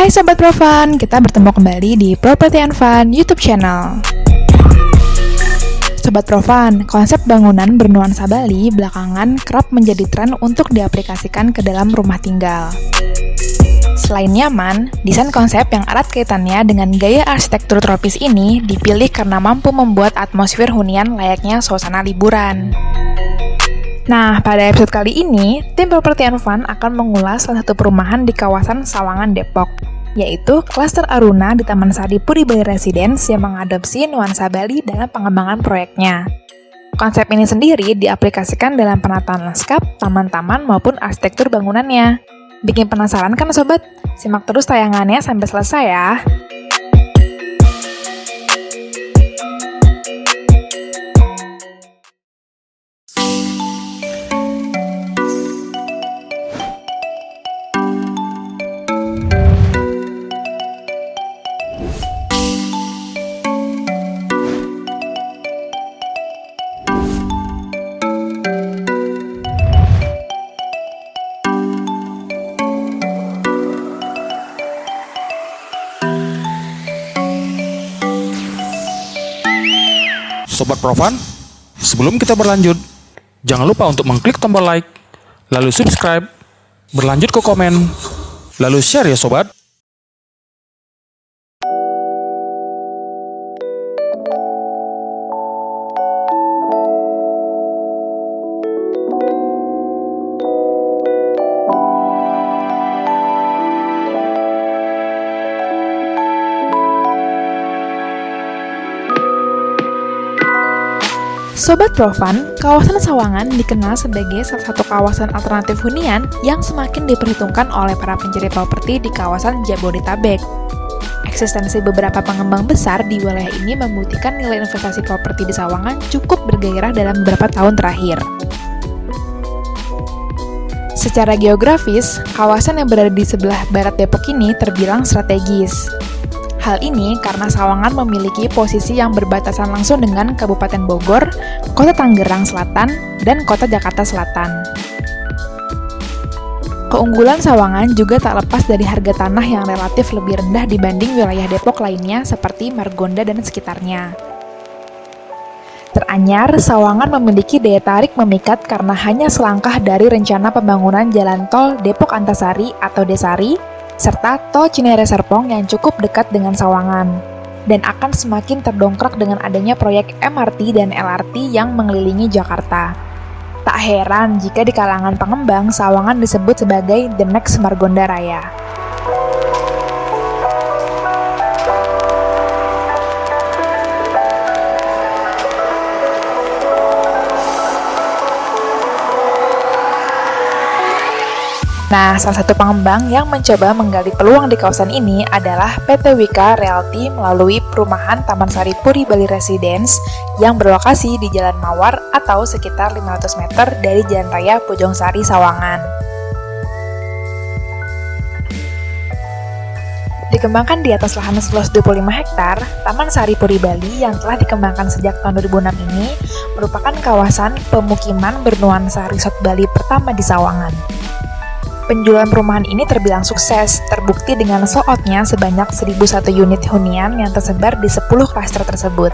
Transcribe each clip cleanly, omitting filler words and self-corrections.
Hai Sobat Profan, kita bertemu kembali di Property and Fun YouTube channel. Sobat Profan, konsep bangunan bernuansa Bali belakangan kerap menjadi tren untuk diaplikasikan ke dalam rumah tinggal. Selain nyaman, desain konsep yang erat kaitannya dengan gaya arsitektur tropis ini dipilih karena mampu membuat atmosfer hunian layaknya suasana liburan. Nah, pada episode kali ini, tim Property and Fun akan mengulas salah satu perumahan di kawasan Sawangan, Depok, yaitu Klaster Aruna di Taman Sari Puri Bali Residence yang mengadopsi nuansa Bali dalam pengembangan proyeknya. Konsep ini sendiri diaplikasikan dalam penataan lanskap, taman-taman maupun arsitektur bangunannya. Bikin penasaran kan sobat? Simak terus tayangannya sampai selesai ya! Sobat Profan, sebelum kita berlanjut, jangan lupa untuk mengklik tombol like, lalu subscribe, berlanjut ke komen, lalu share ya sobat. Sobat Profan, kawasan Sawangan dikenal sebagai salah satu kawasan alternatif hunian yang semakin diperhitungkan oleh para pencari properti di kawasan Jabodetabek. Eksistensi beberapa pengembang besar di wilayah ini membuktikan nilai investasi properti di Sawangan cukup bergairah dalam beberapa tahun terakhir. Secara geografis, kawasan yang berada di sebelah barat Depok ini terbilang strategis. Hal ini karena Sawangan memiliki posisi yang berbatasan langsung dengan Kabupaten Bogor, Kota Tangerang Selatan, dan Kota Jakarta Selatan. Keunggulan Sawangan juga tak lepas dari harga tanah yang relatif lebih rendah dibanding wilayah Depok lainnya seperti Margonda dan sekitarnya. Teranyar, Sawangan memiliki daya tarik memikat karena hanya selangkah dari rencana pembangunan jalan tol Depok Antasari atau Desari, serta tol Cinere Serpong yang cukup dekat dengan Sawangan, dan akan semakin terdongkrak dengan adanya proyek MRT dan LRT yang mengelilingi Jakarta. Tak heran jika di kalangan pengembang, Sawangan disebut sebagai The Next Margonda Raya. Nah, salah satu pengembang yang mencoba menggali peluang di kawasan ini adalah PT Wika Realty melalui perumahan Taman Sari Puri Bali Residence yang berlokasi di Jalan Mawar atau sekitar 500 meter dari Jalan Raya Pujongsari, Sawangan. Dikembangkan di atas lahan seluas 25 hektar, Taman Sari Puri Bali yang telah dikembangkan sejak tahun 2006 ini merupakan kawasan pemukiman bernuansa resort Bali pertama di Sawangan. Penjualan perumahan ini terbilang sukses, terbukti dengan sold-out-nya sebanyak 1.001 unit hunian yang tersebar di 10 klaster tersebut.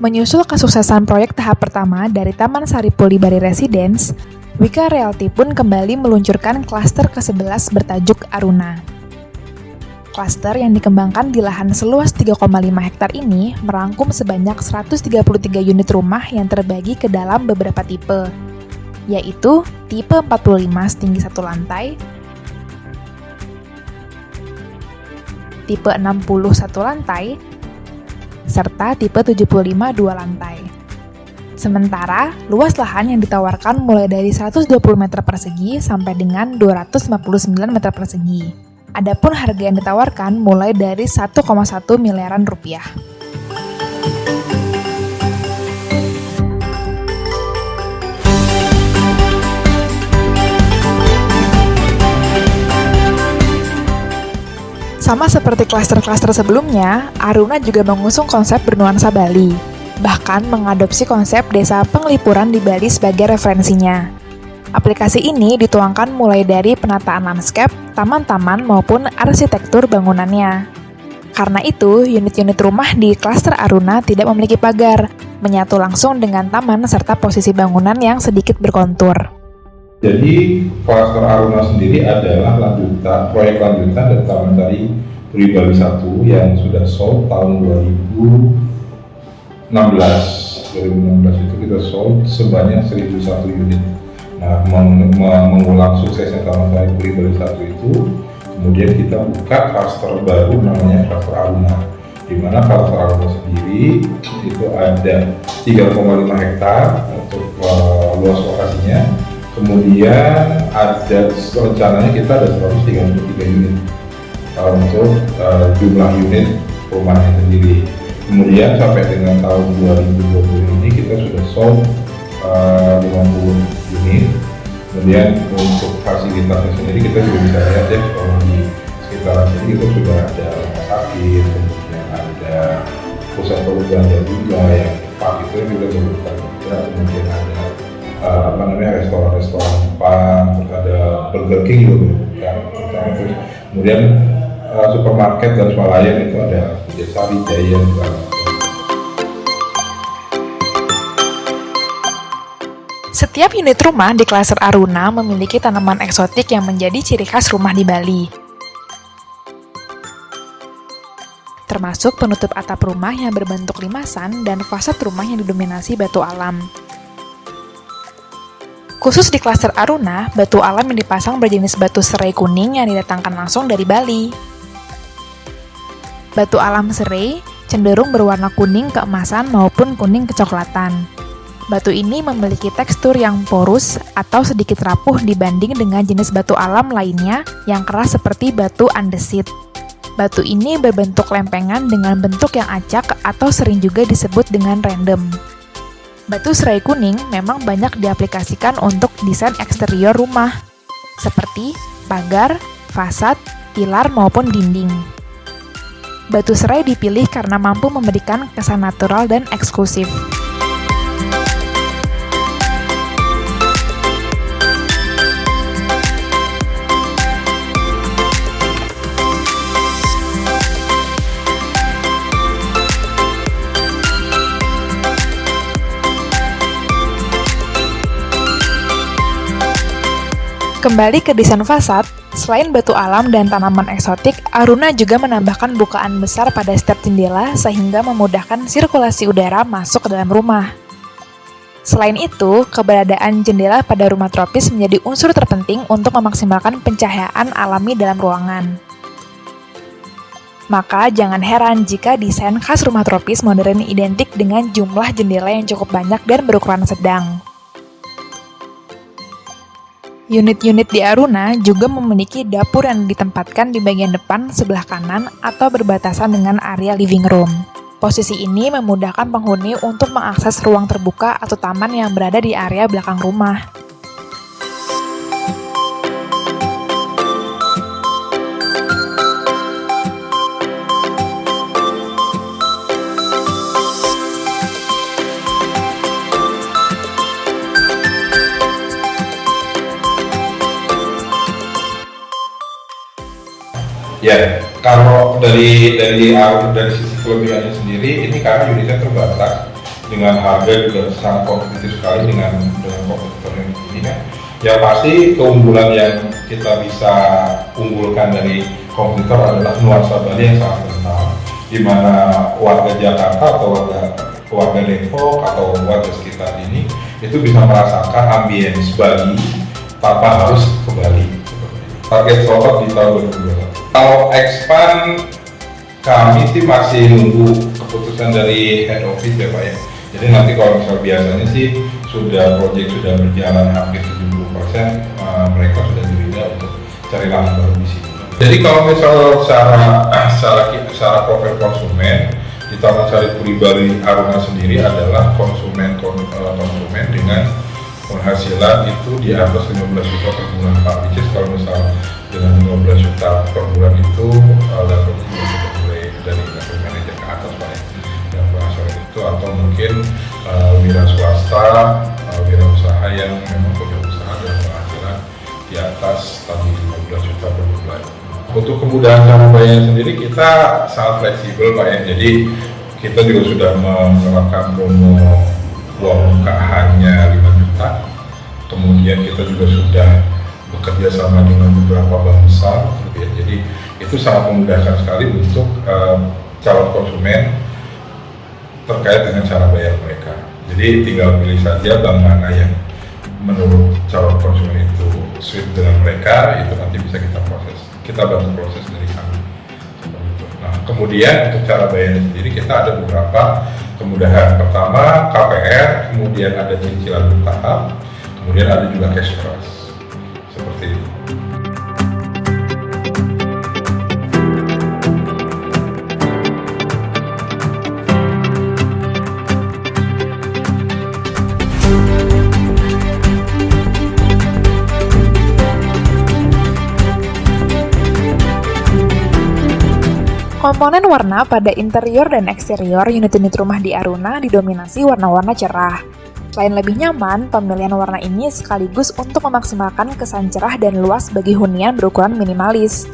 Menyusul kesuksesan proyek tahap pertama dari Taman Saripulli Bari Residence, Wika Realty pun kembali meluncurkan klaster ke-11 bertajuk Aruna. Klaster yang dikembangkan di lahan seluas 3,5 hektar ini merangkum sebanyak 133 unit rumah yang terbagi ke dalam beberapa tipe, yaitu tipe 45 setinggi 1 lantai, tipe 60 1 lantai, serta tipe 75 2 lantai. Sementara, luas lahan yang ditawarkan mulai dari 120 meter persegi sampai dengan 259 meter persegi. Adapun harga yang ditawarkan mulai dari 1,1 miliaran rupiah. Sama seperti klaster-klaster sebelumnya, Aruna juga mengusung konsep bernuansa Bali, bahkan mengadopsi konsep desa penglipuran di Bali sebagai referensinya. Aplikasi ini dituangkan mulai dari penataan landscape, taman-taman maupun arsitektur bangunannya. Karena itu, unit-unit rumah di klaster Aruna tidak memiliki pagar, menyatu langsung dengan taman serta posisi bangunan yang sedikit berkontur. Jadi klaster Aruna sendiri adalah proyek lanjutan dari Taman Saripulli Bali 1 yang sudah sold tahun 2016 itu kita sold sebanyak 1.001 unit. Nah, mengulang suksesnya Taman Saripulli Bali 1 itu, kemudian kita buka klaster baru namanya klaster Aruna, di mana klaster Aruna sendiri itu ada 3,5 hektar untuk luas lokasinya. Kemudian ada rencananya kita ada 133 unit untuk jumlah unit rumahnya sendiri. Kemudian sampai dengan tahun 2020 ini kita sudah sold 50 unit. Kemudian untuk fasilitasnya sendiri kita juga bisa lihat ya, kalau di sekitaran sini kita sudah ada rumah sakit, kemudian ada pusat belanja juga yang Pak itu kita sebutkan juga, kemudian ada restoran-restoran Jepang, terus ada Burger King juga ya, terus kemudian supermarket dan swalayan itu ada Sari Jaya juga. Setiap unit rumah di klaster Aruna memiliki tanaman eksotik yang menjadi ciri khas rumah di Bali. Termasuk penutup atap rumah yang berbentuk limasan dan fasad rumah yang didominasi batu alam. Khusus di klaster Aruna, batu alam yang dipasang berjenis batu serai kuning yang didatangkan langsung dari Bali. Batu alam serai cenderung berwarna kuning keemasan maupun kuning kecoklatan. Batu ini memiliki tekstur yang porus atau sedikit rapuh dibanding dengan jenis batu alam lainnya yang keras seperti batu andesit. Batu ini berbentuk lempengan dengan bentuk yang acak atau sering juga disebut dengan random. Batu serai kuning memang banyak diaplikasikan untuk desain eksterior rumah, seperti pagar, fasad, pilar maupun dinding. Batu serai dipilih karena mampu memberikan kesan natural dan eksklusif. Kembali ke desain fasad, selain batu alam dan tanaman eksotik, Aruna juga menambahkan bukaan besar pada setiap jendela sehingga memudahkan sirkulasi udara masuk ke dalam rumah. Selain itu, keberadaan jendela pada rumah tropis menjadi unsur terpenting untuk memaksimalkan pencahayaan alami dalam ruangan. Maka jangan heran jika desain khas rumah tropis modern identik dengan jumlah jendela yang cukup banyak dan berukuran sedang. Unit-unit di Aruna juga memiliki dapur yang ditempatkan di bagian depan sebelah kanan atau berbatasan dengan area living room. Posisi ini memudahkan penghuni untuk mengakses ruang terbuka atau taman yang berada di area belakang rumah. Ya, kalau dari sisi kelebihannya sendiri, ini karena unitnya terbatas, dengan harga juga sangat kompetitif sekali dengan kompetitor ini kan. Ya pasti keunggulan yang kita bisa unggulkan dari kompetitor adalah nuansa Bali yang sangat kental, di mana warga Jakarta atau warga Depok atau warga sekitar ini itu bisa merasakan ambience Bali tanpa harus ke Bali. Target slot di tahun 2021. Kalau expand, kami sih masih nunggu keputusan dari head office ya Pak ya. Jadi nanti kalau misal biasanya sih proyek sudah berjalan hampir 70%, mereka sudah diminta untuk cari lahan baru di sini. Jadi kalau misal secara profil konsumen, di Taman Sari Puri Bali Aruna sendiri adalah konsumen dengan penghasilan itu di atas 15 juta per bulan Pak. Which is kalau misal dengan 15 juta per bulan itu levelnya sudah mulai dari level manajer ke atas Pak ya. Yang penghasilan itu atau mungkin wira swasta, wirausaha yang memang punya usaha dan penghasilan di atas tadi 15 juta per bulan. Untuk kemudahan cara bayar sendiri kita sangat fleksibel Pak ya. Jadi kita juga sudah menerapkan promo uang muka hanya 5 juta. Kemudian kita juga sudah bekerja sama dengan beberapa bank besar. Jadi itu sangat memudahkan sekali untuk calon konsumen terkait dengan cara bayar mereka. Jadi tinggal pilih saja bank mana yang menurut calon konsumen itu suit dengan mereka, itu nanti bisa kita bantu proses dari kami. Nah, kemudian untuk cara bayar sendiri kita ada beberapa kemudahan. Pertama KPR, kemudian ada cicilan bertahap, kemudian ada juga cash price. Seperti itu. Komponen warna pada interior dan eksterior unit-unit rumah di Aruna didominasi warna-warna cerah. Selain lebih nyaman, pemilihan warna ini sekaligus untuk memaksimalkan kesan cerah dan luas bagi hunian berukuran minimalis.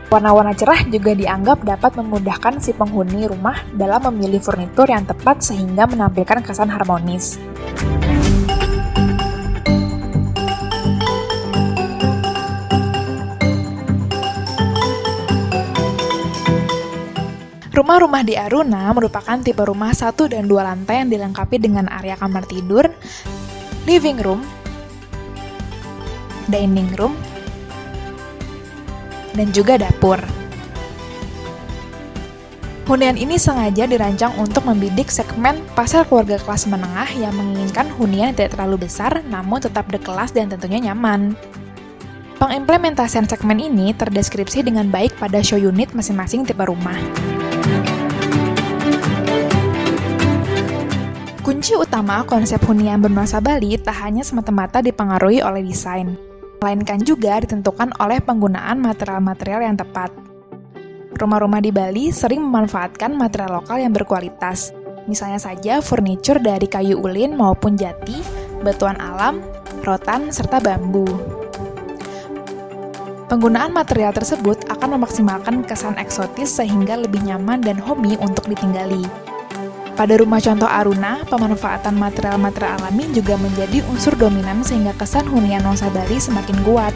Warna-warna cerah juga dianggap dapat memudahkan si penghuni rumah dalam memilih furnitur yang tepat sehingga menampilkan kesan harmonis. Rumah-rumah di Aruna merupakan tipe rumah 1 dan 2 lantai yang dilengkapi dengan area kamar tidur, living room, dining room, dan juga dapur. Hunian ini sengaja dirancang untuk membidik segmen pasar keluarga kelas menengah yang menginginkan hunian tidak terlalu besar namun tetap berkelas dan tentunya nyaman. Pengimplementasian segmen ini terdeskripsi dengan baik pada show unit masing-masing tipe rumah. Kunci utama konsep hunian bernuansa Bali tak hanya semata-mata dipengaruhi oleh desain, melainkan juga ditentukan oleh penggunaan material-material yang tepat. Rumah-rumah di Bali sering memanfaatkan material lokal yang berkualitas, misalnya saja furniture dari kayu ulin maupun jati, batuan alam, rotan, serta bambu. Penggunaan material tersebut akan memaksimalkan kesan eksotis sehingga lebih nyaman dan hobi untuk ditinggali. Pada rumah contoh Aruna, pemanfaatan material-material alami juga menjadi unsur dominan sehingga kesan hunian nuansa Bali semakin kuat.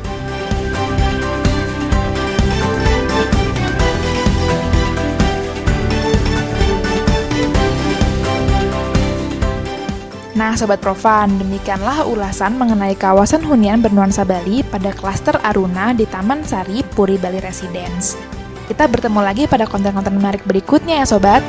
Nah Sobat Profan, demikianlah ulasan mengenai kawasan hunian bernuansa Bali pada klaster Aruna di Taman Sari Puri Bali Residence. Kita bertemu lagi pada konten-konten menarik berikutnya ya Sobat.